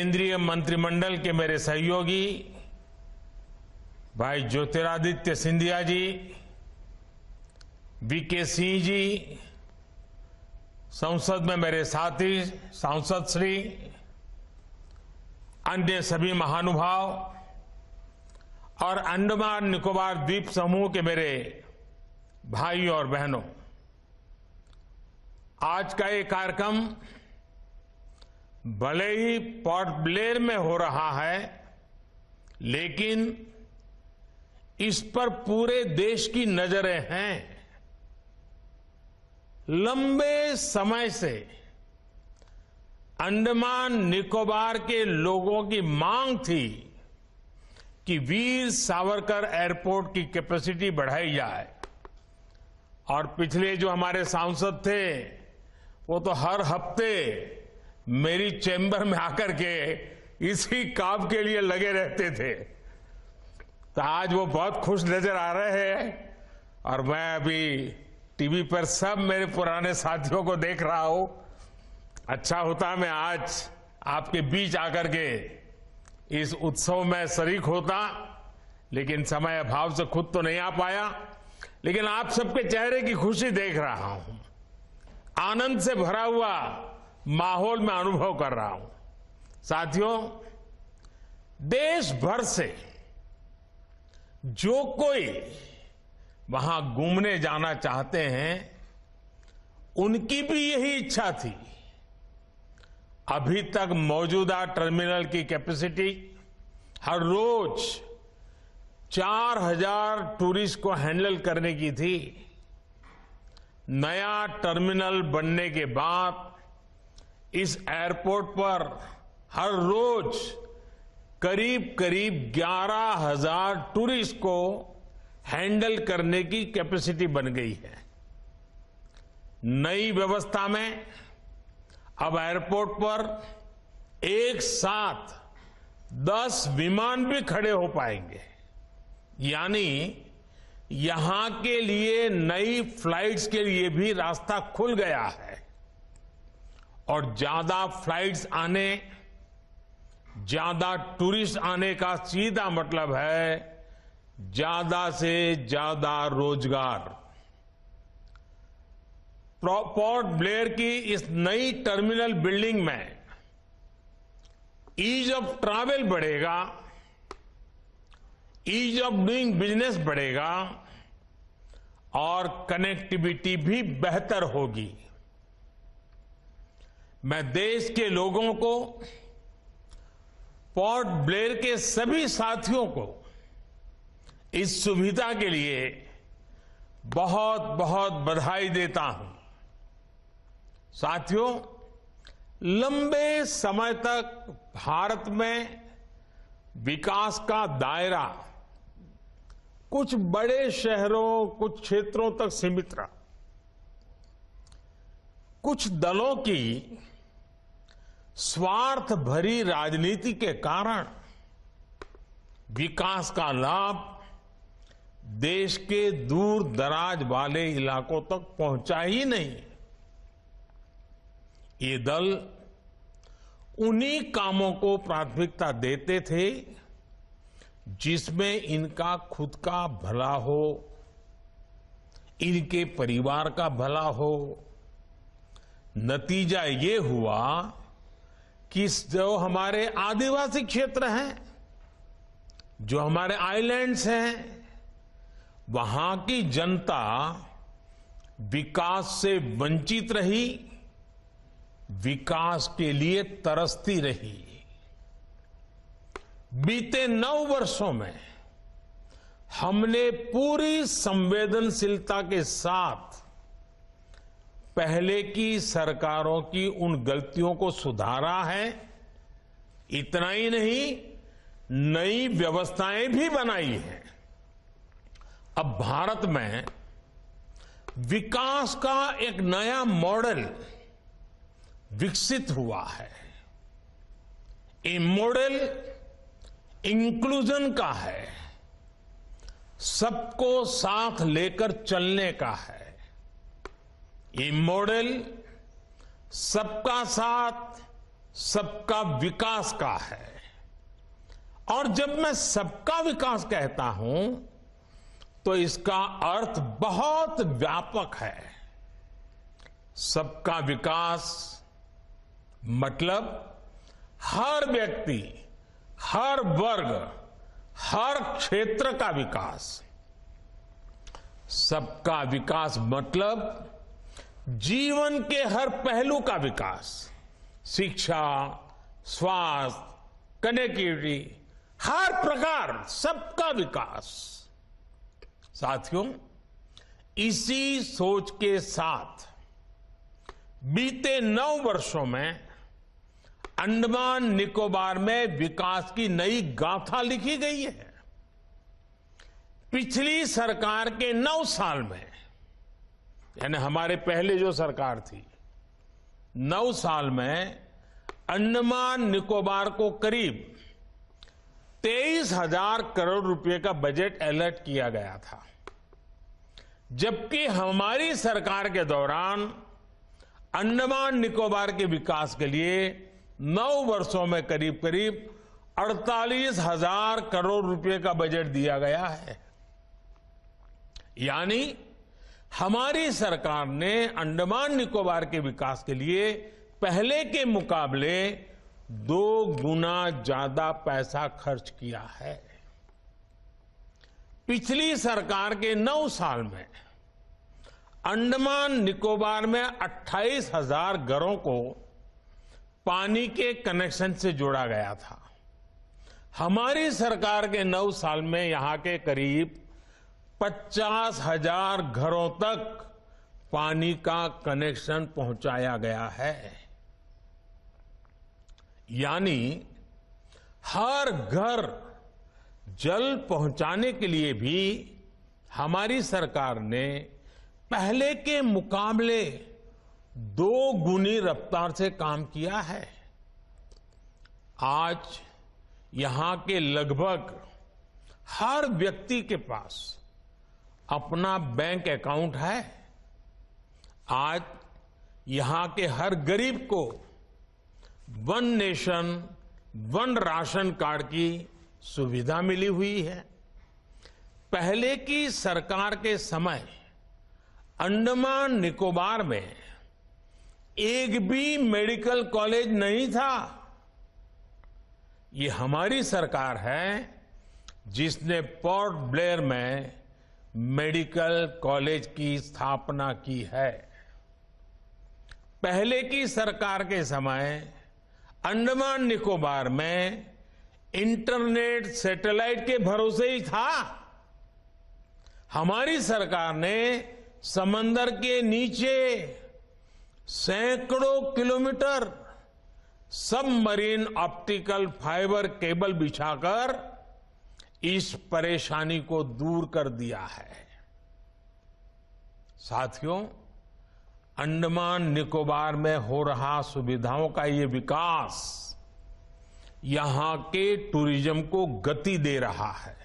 केंद्रीय मंत्रिमंडल के मेरे सहयोगी भाई ज्योतिरादित्य सिंधिया जी, वीके सिंह जी, संसद में मेरे साथी सांसद श्री, अन्य सभी महानुभाव और अंडमान निकोबार द्वीप समूह के मेरे भाई और बहनों, आज का ये कार्यक्रम भले ही पोर्ट ब्लेयर में हो रहा है, लेकिन इस पर पूरे देश की नजरें हैं। लंबे समय से अंडमान निकोबार के लोगों की मांग थी कि वीर सावरकर एयरपोर्ट की कैपेसिटी बढ़ाई जाए, और पिछले जो हमारे सांसद थे वो तो हर हफ्ते मेरी चैम्बर में आकर के इसी काम के लिए लगे रहते थे। तो आज वो बहुत खुश नजर आ रहे हैं, और मैं अभी टीवी पर सब मेरे पुराने साथियों को देख रहा हूं। अच्छा होता मैं आज आपके बीच आकर के इस उत्सव में शरीक होता, लेकिन समय अभाव से खुद तो नहीं आ पाया। लेकिन आप सबके चेहरे की खुशी देख रहा हूं, आनंद से भरा हुआ माहौल में अनुभव कर रहा हूं। साथियों, देश भर से जो कोई वहां घूमने जाना चाहते हैं, उनकी भी यही इच्छा थी। अभी तक मौजूदा टर्मिनल की कैपेसिटी हर रोज 4000 टूरिस्ट को हैंडल करने की थी। नया टर्मिनल बनने के बाद इस एयरपोर्ट पर हर रोज करीब करीब 11000 टूरिस्ट को हैंडल करने की कैपेसिटी बन गई है। नई व्यवस्था में अब एयरपोर्ट पर एक साथ 10 विमान भी खड़े हो पाएंगे, यानी यहां के लिए नई फ्लाइट्स के लिए भी रास्ता खुल गया है। और ज्यादा फ्लाइट्स आने, ज्यादा टूरिस्ट आने का सीधा मतलब है ज्यादा से ज्यादा रोजगार। पोर्ट ब्लेयर की इस नई टर्मिनल बिल्डिंग में ईज ऑफ ट्रैवल बढ़ेगा, ईज ऑफ डूइंग बिजनेस बढ़ेगा, और कनेक्टिविटी भी बेहतर होगी। मैं देश के लोगों को, पोर्ट ब्लेयर के सभी साथियों को इस सुविधा के लिए बहुत बहुत बधाई देता हूं। साथियों, लंबे समय तक भारत में विकास का दायरा कुछ बड़े शहरों, कुछ क्षेत्रों तक सीमित रहा। कुछ दलों की स्वार्थ भरी राजनीति के कारण विकास का लाभ देश के दूर दराज वाले इलाकों तक पहुंचा ही नहीं। ये दल उन्हीं कामों को प्राथमिकता देते थे जिसमें इनका खुद का भला हो, इनके परिवार का भला हो। नतीजा ये हुआ कि जो हमारे आदिवासी क्षेत्र हैं, जो हमारे आइलैंड्स हैं, वहां की जनता विकास से वंचित रही, विकास के लिए तरसती रही। बीते 9 वर्षों में हमने पूरी संवेदनशीलता के साथ पहले की सरकारों की उन गलतियों को सुधारा है। इतना ही नहीं, नई व्यवस्थाएं भी बनाई हैं। अब भारत में विकास का एक नया मॉडल विकसित हुआ है। ये मॉडल इंक्लूजन का है, सबको साथ लेकर चलने का है। ये मॉडल सबका साथ, सबका विकास का है। और जब मैं सबका विकास कहता हूं तो इसका अर्थ बहुत व्यापक है। सबका विकास मतलब हर व्यक्ति, हर वर्ग, हर क्षेत्र का विकास। सबका विकास मतलब जीवन के हर पहलू का विकास, शिक्षा, स्वास्थ्य, कनेक्टिविटी, हर प्रकार सबका विकास। साथियों, इसी सोच के साथ बीते 9 वर्षों में अंडमान निकोबार में विकास की नई गाथा लिखी गई है। पिछली सरकार के 9 साल में, यानी हमारे पहले जो सरकार थी, 9 साल में अंडमान निकोबार को करीब 23,000 करोड़ रुपए का बजट अलॉट किया गया था, जबकि हमारी सरकार के दौरान अंडमान निकोबार के विकास के लिए 9 वर्षों में करीब करीब 48,000 करोड़ रुपए का बजट दिया गया है। यानी हमारी सरकार ने अंडमान निकोबार के विकास के लिए पहले के मुकाबले 2 गुना ज्यादा पैसा खर्च किया है। पिछली सरकार के 9 साल में अंडमान निकोबार में 28,000 घरों को पानी के कनेक्शन से जोड़ा गया था। हमारी सरकार के 9 साल में यहां के करीब 50,000 घरों तक पानी का कनेक्शन पहुंचाया गया है। यानी हर घर जल पहुंचाने के लिए भी हमारी सरकार ने पहले के मुकाबले 2 गुनी रफ्तार से काम किया है। आज यहां के लगभग हर व्यक्ति के पास अपना बैंक अकाउंट है। आज यहां के हर गरीब को one nation, one ration card की सुविधा मिली हुई है। पहले की सरकार के समय अंडमान निकोबार में एक भी मेडिकल कॉलेज नहीं था। ये हमारी सरकार है जिसने पोर्ट ब्लेयर में मेडिकल कॉलेज की स्थापना की है। पहले की सरकार के समय अंडमान निकोबार में इंटरनेट सैटेलाइट के भरोसे ही था। हमारी सरकार ने समंदर के नीचे सैकड़ों kilometre submarine optical fibre cable बिछाकर इस परेशानी को दूर कर दिया है। साथियों, अंडमान निकोबार में हो रहा सुविधाओं का ये विकास यहां के टूरिज्म को गति दे रहा है।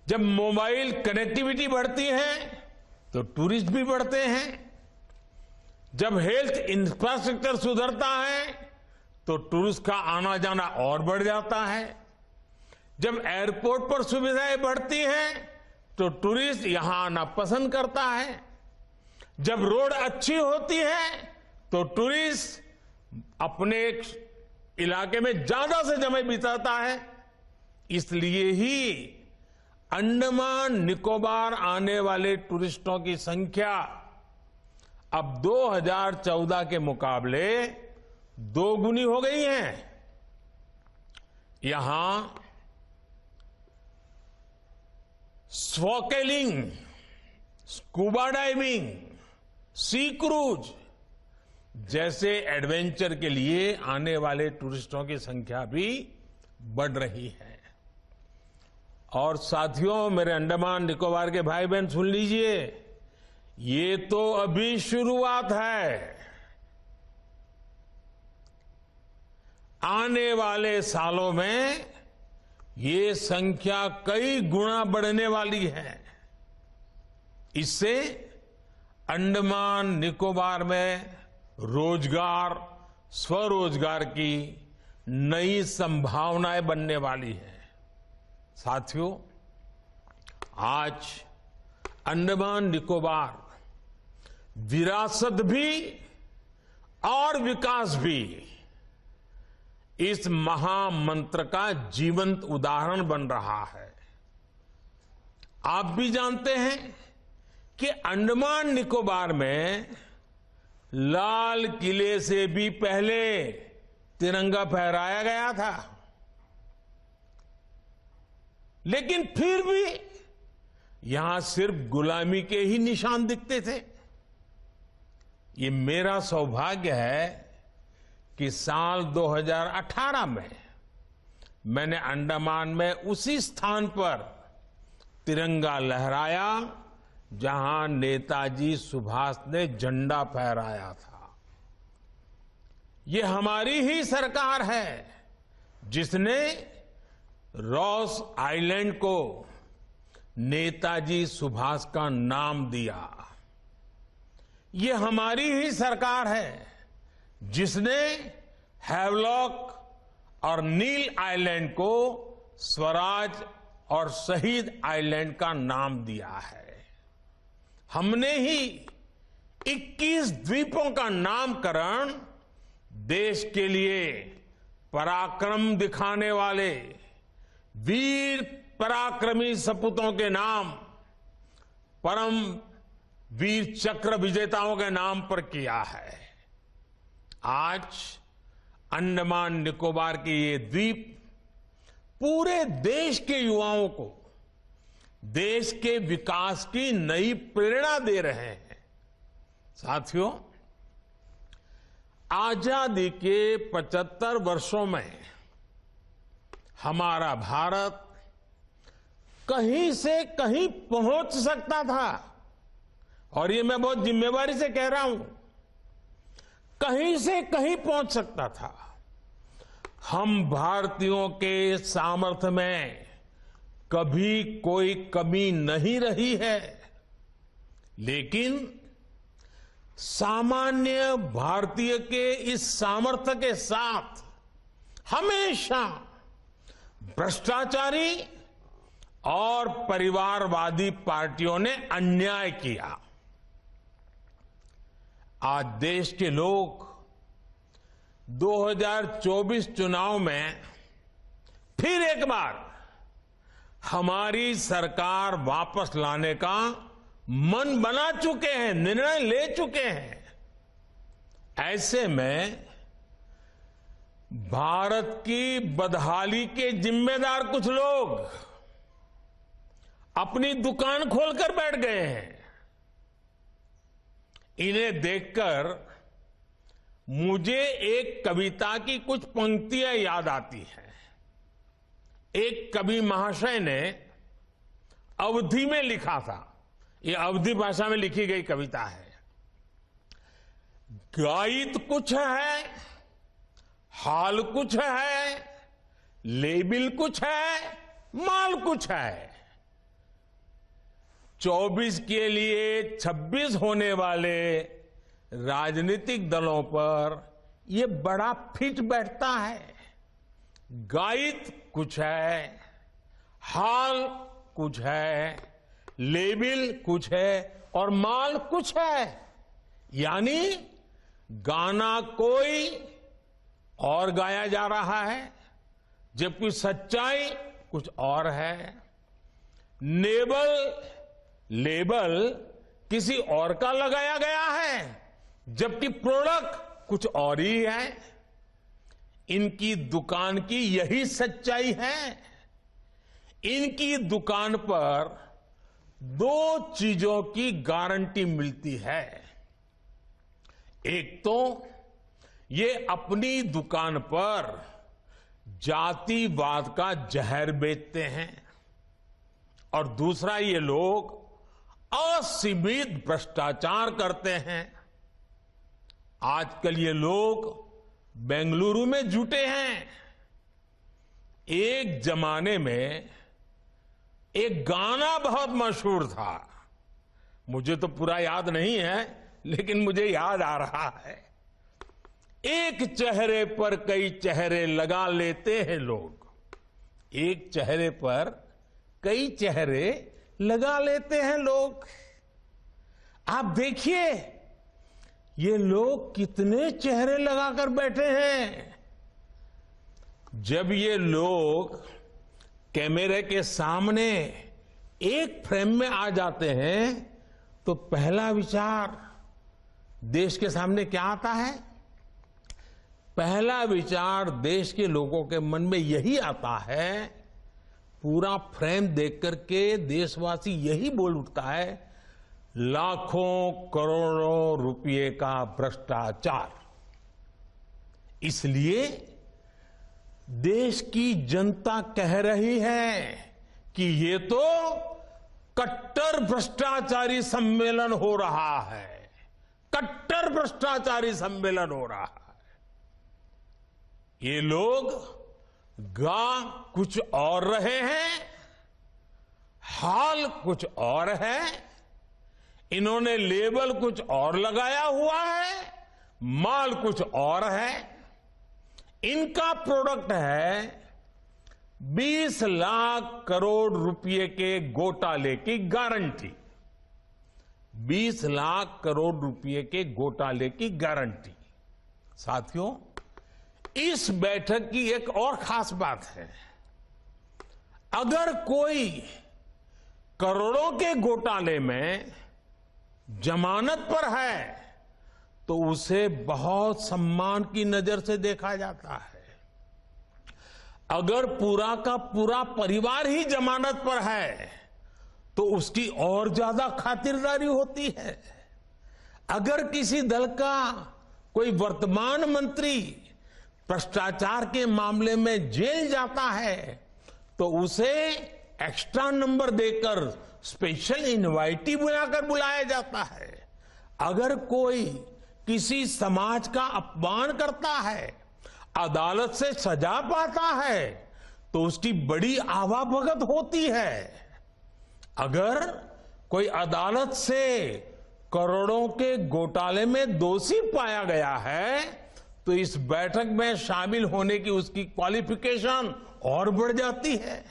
जब मोबाइल कनेक्टिविटी बढ़ती है तो टूरिस्ट भी बढ़ते हैं। जब हेल्थ इंफ्रास्ट्रक्चर सुधरता है तो टूरिस्ट का आना जाना और बढ़ जाता है। जब एयरपोर्ट पर सुविधाएं बढ़ती हैं तो टूरिस्ट यहां आना पसंद करता है। जब रोड अच्छी होती है तो टूरिस्ट अपने इलाके में ज्यादा से समय बिताता है। इसलिए ही अंडमान निकोबार आने वाले टूरिस्टों की संख्या अब 2014 के मुकाबले 2 गुनी हो गई है। यहां स्नॉर्केलिंग, स्कूबा डाइविंग, सी क्रूज जैसे एडवेंचर के लिए आने वाले टूरिस्टों की संख्या भी बढ़ रही है। और साथियों, मेरे अंडमान निकोबार के भाई बहन सुन लीजिए, ये तो अभी शुरुआत है। आने वाले सालों में ये संख्या कई गुना बढ़ने वाली है। इससे अंडमान निकोबार में रोजगार, स्वरोजगार की नई संभावनाएं बनने वाली है। साथियों, आज अंडमान निकोबार विरासत भी और विकास भी इस महामंत्र का जीवंत उदाहरण बन रहा है। आप भी जानते हैं कि अंडमान निकोबार में लाल किले से भी पहले तिरंगा फहराया गया था, लेकिन फिर भी यहां सिर्फ गुलामी के ही निशान दिखते थे। ये मेरा सौभाग्य है कि साल 2018 में मैंने अंडमान में उसी स्थान पर तिरंगा लहराया जहां नेताजी सुभाष ने झंडा फहराया था। ये हमारी ही सरकार है जिसने रॉस आइलैंड को नेताजी सुभाष का नाम दिया। ये हमारी ही सरकार है जिसने हैवलॉक और नील आइलैंड को स्वराज और शहीद आइलैंड का नाम दिया है। हमने ही 21 द्वीपों का नामकरण देश के लिए पराक्रम दिखाने वाले वीर पराक्रमी सपूतों के नाम, परम वीर चक्र विजेताओं के नाम पर किया है। आज अंडमान निकोबार के ये द्वीप पूरे देश के युवाओं को देश के विकास की नई प्रेरणा दे रहे हैं। साथियों, आजादी के 75 वर्षों में हमारा भारत कहीं से कहीं पहुंच सकता था, और ये मैं बहुत जिम्मेवारी से कह रहा हूं, कहीं से कहीं पहुंच सकता था। हम भारतीयों के सामर्थ्य में कभी कोई कमी नहीं रही है, लेकिन सामान्य भारतीय के इस सामर्थ्य के साथ हमेशा भ्रष्टाचारी और परिवारवादी पार्टियों ने अन्याय किया। आज देश के लोग 2024 चुनाव में फिर एक बार हमारी सरकार वापस लाने का मन बना चुके हैं, निर्णय ले चुके हैं। ऐसे में भारत की बदहाली के जिम्मेदार कुछ लोग अपनी दुकान खोलकर बैठ गए हैं। इन्हें देखकर मुझे एक कविता की कुछ पंक्तियां याद आती हैं। एक कवि महाशय ने अवधी में लिखा था, ये अवधी भाषा में लिखी गई कविता है। गायित कुछ है, हाल कुछ है, लेबिल कुछ है, माल कुछ है। 24 के लिए 26 होने वाले राजनीतिक दलों पर यह बड़ा फिट बैठता है। गायित कुछ है, हाल कुछ है, लेबिल कुछ है और माल कुछ है। यानी गाना कोई और गाया जा रहा है, जबकि सच्चाई कुछ और है। लेबल किसी और का लगाया गया है, जबकि प्रोडक्ट कुछ और ही है। इनकी दुकान की यही सच्चाई है। इनकी दुकान पर 2 चीजों की गारंटी मिलती है। एक तो ये अपनी दुकान पर जातिवाद का जहर बेचते हैं, और दूसरा ये लोग असीमित भ्रष्टाचार करते हैं। आजकल ये लोग बेंगलुरु में जुटे हैं। एक जमाने में एक गाना बहुत मशहूर था, मुझे तो पूरा याद नहीं है, लेकिन मुझे याद आ रहा है। एक चेहरे पर कई चेहरे लगा लेते हैं लोग। एक चेहरे पर कई चेहरे लगा लेते हैं लोग। आप देखिए ये लोग कितने चेहरे लगाकर बैठे हैं। जब ये लोग कैमरे के सामने एक फ्रेम में आ जाते हैं तो पहला विचार देश के सामने क्या आता है? पहला विचार देश के लोगों के मन में यही आता है, पूरा फ्रेम देख करके देशवासी यही बोल उठता है, लाखों करोड़ों रुपए का भ्रष्टाचार। इसलिए देश की जनता कह रही है कि ये तो कट्टर भ्रष्टाचारी सम्मेलन हो रहा है, कट्टर भ्रष्टाचारी सम्मेलन हो रहा है। ये लोग गा कुछ और रहे हैं, हाल कुछ और है, इन्होंने लेबल कुछ और लगाया हुआ है, माल कुछ और है। इनका प्रोडक्ट है 20 लाख करोड़ रुपए के घोटाले की गारंटी। 20 लाख करोड़ रुपए के घोटाले की गारंटी। साथियों, इस बैठक की एक और खास बात है, अगर कोई करोड़ों के घोटाले में जमानत पर है तो उसे बहुत सम्मान की नजर से देखा जाता है। अगर पूरा का पूरा परिवार ही जमानत पर है तो उसकी और ज्यादा खातिरदारी होती है। अगर किसी दल का कोई वर्तमान मंत्री भ्रष्टाचार के मामले में जेल जाता है तो उसे एक्स्ट्रा नंबर देकर स्पेशल इनवाइटी बुलाकर बुलाया जाता है। अगर कोई किसी समाज का अपमान करता है, अदालत से सजा पाता है तो उसकी बड़ी आवाभगत होती है। अगर कोई अदालत से करोड़ों के घोटाले में दोषी पाया गया है तो इस बैठक में शामिल होने की उसकी क्वालिफिकेशन और बढ़ जाती है।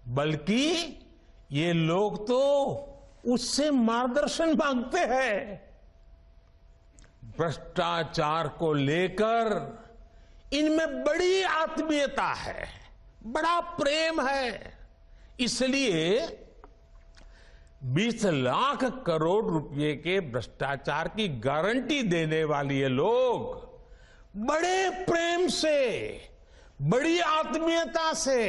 बल्कि ये लोग तो उससे मार्गदर्शन मांगते हैं। भ्रष्टाचार को लेकर इनमें बड़ी आत्मीयता है, बड़ा प्रेम है। इसलिए 20 लाख करोड़ रुपए के भ्रष्टाचार की गारंटी देने वाले ये लोग बड़े प्रेम से, बड़ी आत्मीयता से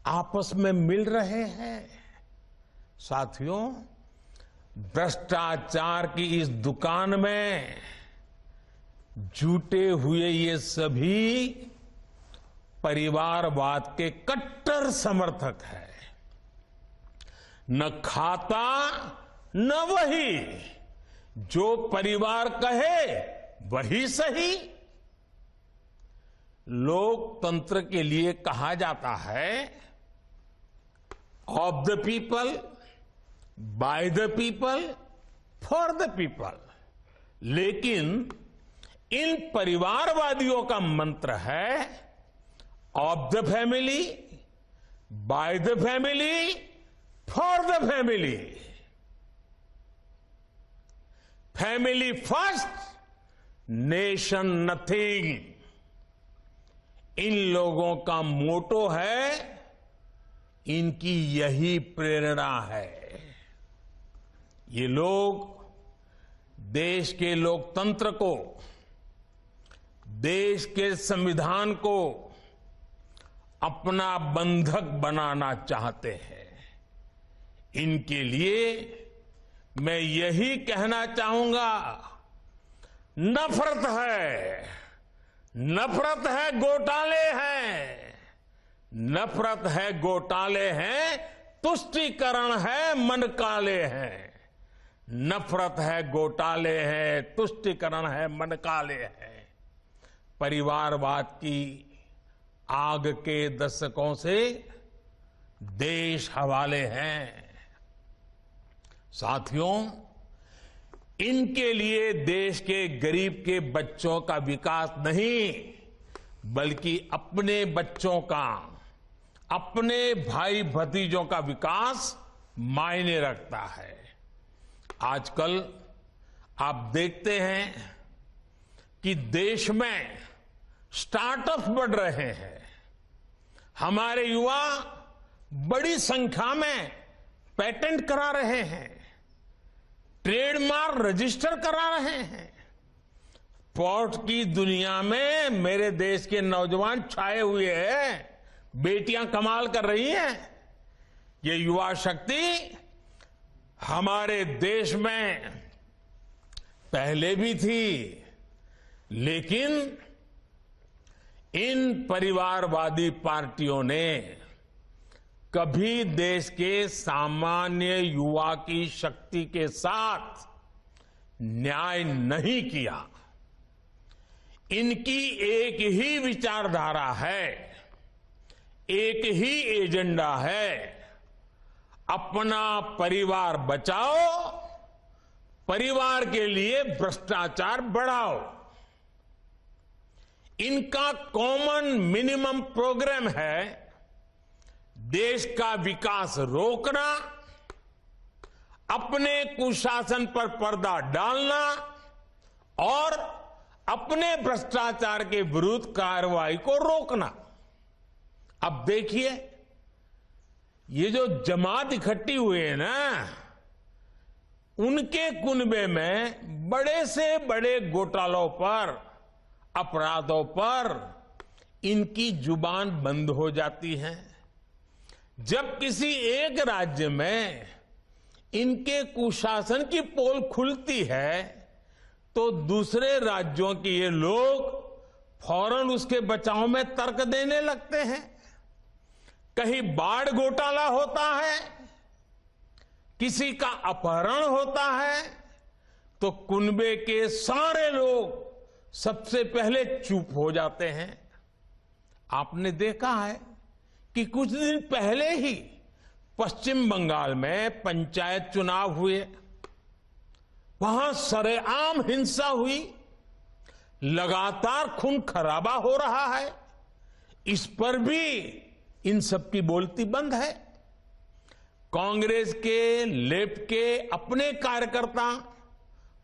आपस में मिल रहे हैं। साथियों, भ्रष्टाचार की इस दुकान में जुटे हुए ये सभी परिवारवाद के कट्टर समर्थक हैं। न खाता न वही, जो परिवार कहे वही सही। लोकतंत्र के लिए कहा जाता है of the people, by the people, for the people. लेकिन इन परिवारवादियों का मंत्र है of the family, by the family, for the family. Family first, nation nothing. इन लोगों का मोटो है, इनकी यही प्रेरणा है। ये लोग देश के लोकतंत्र को, देश के संविधान को अपना बंधक बनाना चाहते हैं। इनके लिए मैं यही कहना चाहूंगा, नफरत है, नफरत है, घोटाले हैं, नफरत है, घोटाले हैं, तुष्टीकरण है, मन काले हैं। नफरत है, घोटाले हैं, तुष्टीकरण है, मन काले हैं। परिवारवाद की आग के दशकों से देश हवाले हैं। साथियों, इनके लिए देश के गरीब के बच्चों का विकास नहीं, बल्कि अपने बच्चों का, अपने भाई भतीजों का विकास मायने रखता है। आजकल आप देखते हैं कि देश में स्टार्टअप्स बढ़ रहे हैं। हमारे युवा बड़ी संख्या में पेटेंट करा रहे हैं, ट्रेडमार्क रजिस्टर करा रहे हैं। स्पोर्ट्स की दुनिया में मेरे देश के नौजवान छाए हुए हैं, बेटियां कमाल कर रही हैं। ये युवा शक्ति हमारे देश में पहले भी थी, लेकिन इन परिवारवादी पार्टियों ने कभी देश के सामान्य युवा की शक्ति के साथ न्याय नहीं किया। इनकी एक ही विचारधारा है, एक ही एजेंडा है, अपना परिवार बचाओ, परिवार के लिए भ्रष्टाचार बढ़ाओ। इनका कॉमन मिनिमम प्रोग्राम है देश का विकास रोकना, अपने कुशासन पर पर्दा डालना और अपने भ्रष्टाचार के विरुद्ध कार्रवाई को रोकना। अब देखिए, ये जो जमात इकट्ठी हुई है ना, उनके कुनबे में बड़े से बड़े घोटालों पर, अपराधों पर इनकी जुबान बंद हो जाती है। जब किसी एक राज्य में इनके कुशासन की पोल खुलती है, तो दूसरे राज्यों के ये लोग फौरन उसके बचाव में तर्क देने लगते हैं। कहीं बाढ़ घोटाला होता है, किसी का अपहरण होता है, तो कुनबे के सारे लोग सबसे पहले चुप हो जाते हैं। आपने देखा है कि कुछ दिन पहले ही पश्चिम बंगाल में पंचायत चुनाव हुए, वहां सरेआम हिंसा हुई, लगातार खून खराबा हो रहा है। इस पर भी इन सबकी बोलती बंद है। कांग्रेस के, लेफ्ट के अपने कार्यकर्ता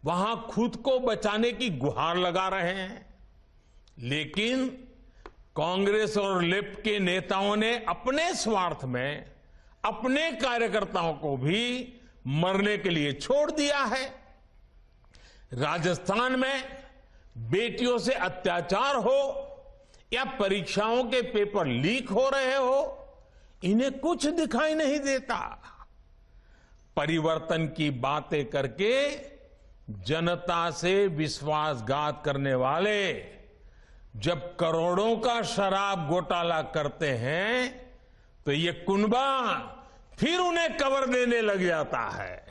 वहां खुद को बचाने की गुहार लगा रहे हैं, लेकिन कांग्रेस और लेफ्ट के नेताओं ने अपने स्वार्थ में अपने कार्यकर्ताओं को भी मरने के लिए छोड़ दिया है। राजस्थान में बेटियों से अत्याचार हो या परीक्षाओं के पेपर लीक हो रहे हो, इन्हें कुछ दिखाई नहीं देता। परिवर्तन की बातें करके जनता से विश्वासघात करने वाले जब करोड़ों का शराब घोटाला करते हैं, तो ये कुनबा फिर उन्हें कवर देने लग जाता है।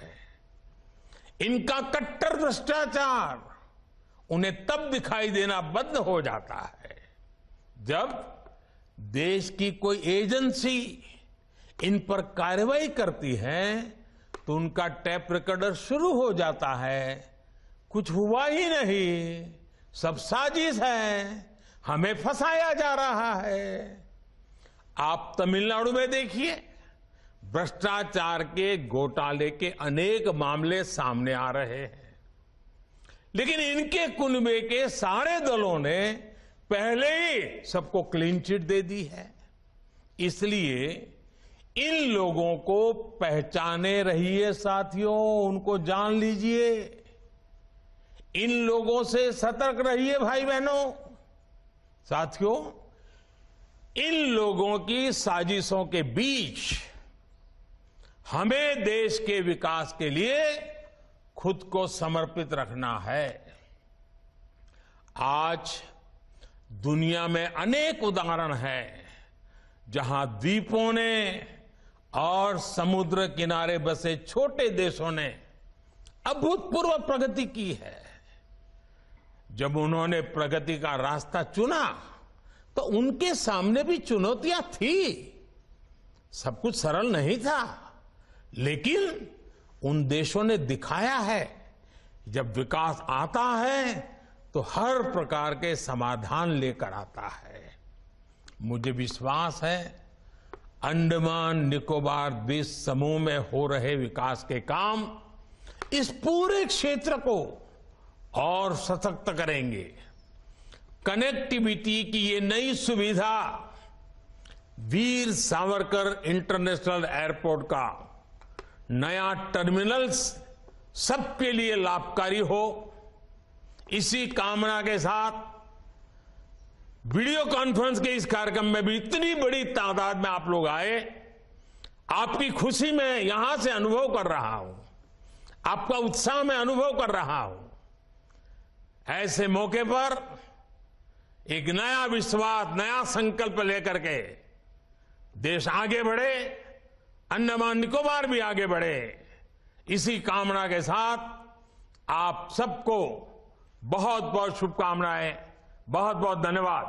इनका कट्टर भ्रष्टाचार उन्हें तब दिखाई देना बंद हो जाता है जब देश की कोई एजेंसी इन पर कार्रवाई करती है, तो उनका टैप रिकॉर्डर शुरू हो जाता है। कुछ हुआ ही नहीं, सब साजिश है, हमें फंसाया जा रहा है। आप तमिलनाडु में देखिए, भ्रष्टाचार के घोटाले के अनेक मामले सामने आ रहे हैं, लेकिन इनके कुनबे के सारे दलों ने पहले ही सबको क्लीन चिट दे दी है। इसलिए इन लोगों को पहचाने रहिए साथियों, उनको जान लीजिए। इन लोगों से सतर्क रहिए भाई बहनों। साथियों, इन लोगों की साजिशों के बीच हमें देश के विकास के लिए खुद को समर्पित रखना है। आज दुनिया में अनेक उदाहरण हैं जहां द्वीपों ने और समुद्र किनारे बसे छोटे देशों ने अभूतपूर्व प्रगति की है। जब उन्होंने प्रगति का रास्ता चुना, तो उनके सामने भी चुनौतियां थी। सब कुछ सरल नहीं था, लेकिन उन देशों ने दिखाया है जब विकास आता है तो हर प्रकार के समाधान लेकर आता है। मुझे विश्वास है अंडमान निकोबार द्वीप समूह में हो रहे विकास के काम इस पूरे क्षेत्र को और सशक्त करेंगे। कनेक्टिविटी की ये नई सुविधा वीर सावरकर इंटरनेशनल एयरपोर्ट का नया टर्मिनल्स सबके लिए लाभकारी हो, इसी कामना के साथ वीडियो कॉन्फ्रेंस के इस कार्यक्रम में भी इतनी बड़ी तादाद में आप लोग आए, आपकी खुशी में यहां से अनुभव कर रहा हूं, आपका उत्साह में अनुभव कर रहा हूं। ऐसे मौके पर एक नया विश्वास, नया संकल्प लेकर के देश आगे बढ़े, अंडमान निकोबार भी आगे बढ़े, इसी कामना के साथ आप सबको बहुत बहुत शुभकामनाएं, बहुत बहुत धन्यवाद।